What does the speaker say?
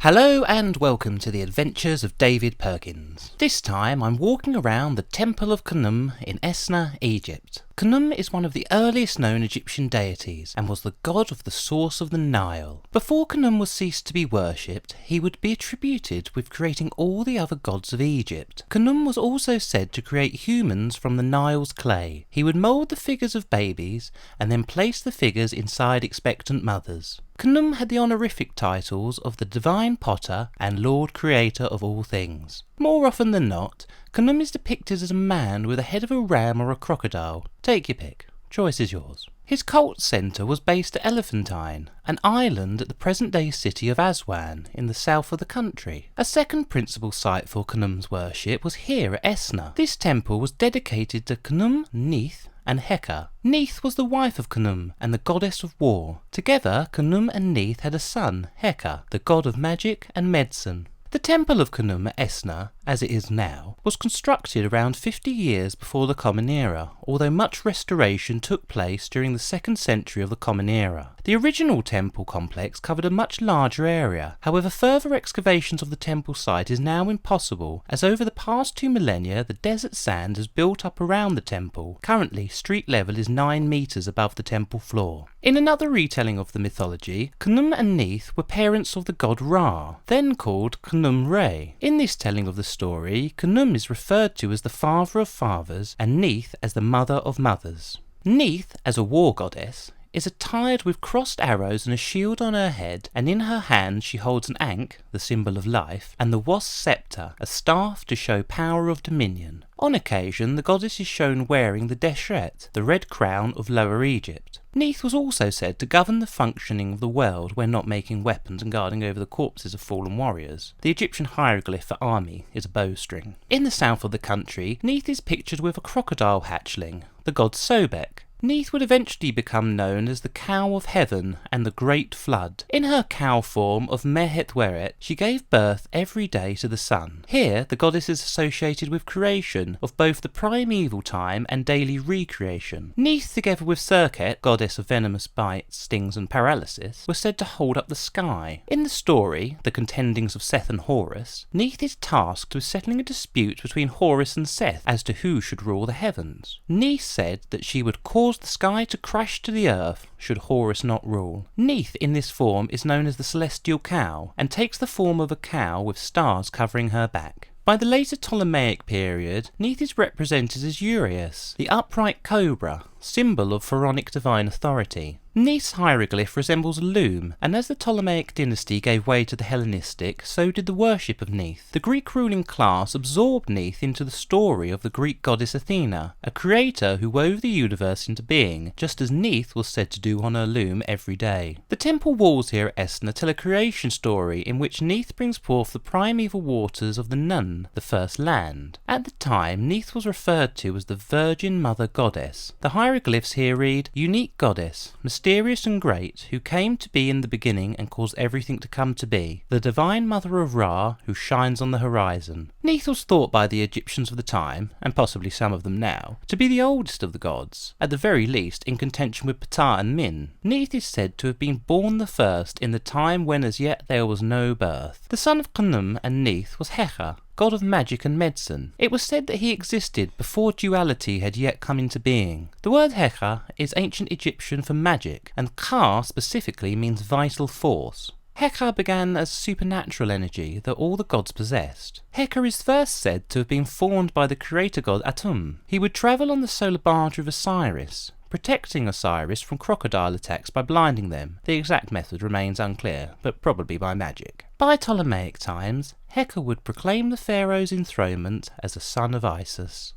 Hello and welcome to the adventures of David Perkins. This time I'm walking around the temple of Khnum in Esna, Egypt. Khnum is one of the earliest known Egyptian deities and was the god of the source of the Nile. Before Khnum was ceased to be worshipped, he would be attributed with creating all the other gods of Egypt. Khnum was also said to create humans from the Nile's clay. He would mould the figures of babies and then place the figures inside expectant mothers. Khnum had the honorific titles of the Divine Potter and Lord Creator of all things. More often than not, Khnum is depicted as a man with the head of a ram or a crocodile. Take your pick. Choice is yours. His cult centre was based at Elephantine, an island at the present-day city of Aswan in the south of the country. A second principal site for Khnum's worship was here at Esna. This temple was dedicated to Khnum, Neith and Heka. Neith was the wife of Khnum and the goddess of war. Together, Khnum and Neith had a son, Heka, the god of magic and medicine. The temple of Khnum at Esna, as it is now, was constructed around 50 years before the Common Era, although much restoration took place during the 2nd century of the Common Era. The original temple complex covered a much larger area. However, further excavations of the temple site is now impossible, as over the past 2 millennia the desert sand has built up around the temple. Currently, street level is 9 metres above the temple floor. In another retelling of the mythology, Khnum and Neith were parents of the god Ra, then called Khnum-Re. In this telling of the story, Khnum is referred to as the father of fathers and Neith as the mother of mothers. Neith, as a war goddess, is attired with crossed arrows and a shield on her head, and in her hand she holds an ankh, the symbol of life, and the wasp sceptre, a staff to show power of dominion. On occasion, the goddess is shown wearing the deshret, the red crown of Lower Egypt. Neith was also said to govern the functioning of the world when not making weapons and guarding over the corpses of fallen warriors. The Egyptian hieroglyph for army is a bowstring. In the south of the country, Neith is pictured with a crocodile hatchling, the god Sobek. Neith would eventually become known as the Cow of Heaven and the Great Flood. In her cow form of Menhit, she gave birth every day to the sun. Here, the goddess is associated with creation of both the primeval time and daily recreation. Neith, together with Serket, goddess of venomous bites, stings and paralysis, were said to hold up the sky. In the story, The Contendings of Seth and Horus, Neith is tasked with settling a dispute between Horus and Seth as to who should rule the heavens. Neith said that she would cause the sky to crash to the earth should Horus not rule. Neith in this form is known as the celestial cow and takes the form of a cow with stars covering her back. By the later Ptolemaic period, Neith is represented as Urias, the upright cobra, symbol of pharaonic divine authority. Neith's hieroglyph resembles a loom, and as the Ptolemaic dynasty gave way to the Hellenistic, so did the worship of Neith. The Greek ruling class absorbed Neith into the story of the Greek goddess Athena, a creator who wove the universe into being, just as Neith was said to do on her loom every day. The temple walls here at Esna tell a creation story in which Neith brings forth the primeval waters of the Nun, the first land. At the time, Neith was referred to as the Virgin Mother Goddess. The hieroglyphs here read, "Unique Goddess, mysterious and great, who came to be in the beginning and caused everything to come to be, the divine mother of Ra, who shines on the horizon." Neith was thought by the Egyptians of the time, and possibly some of them now, to be the oldest of the gods, at the very least in contention with Ptah and Min. Neith is said to have been born the first in the time when as yet there was no birth. The son of Khnum and Neith was Heka, god of magic and medicine. It was said that he existed before duality had yet come into being. The word Heka is ancient Egyptian for magic, and Ka specifically means vital force. Heka began as supernatural energy that all the gods possessed. Heka is first said to have been formed by the creator god Atum. He would travel on the solar barge of Osiris, protecting Osiris from crocodile attacks by blinding them. The exact method remains unclear, but probably by magic. By Ptolemaic times, Heka would proclaim the pharaoh's enthronement as a son of Isis.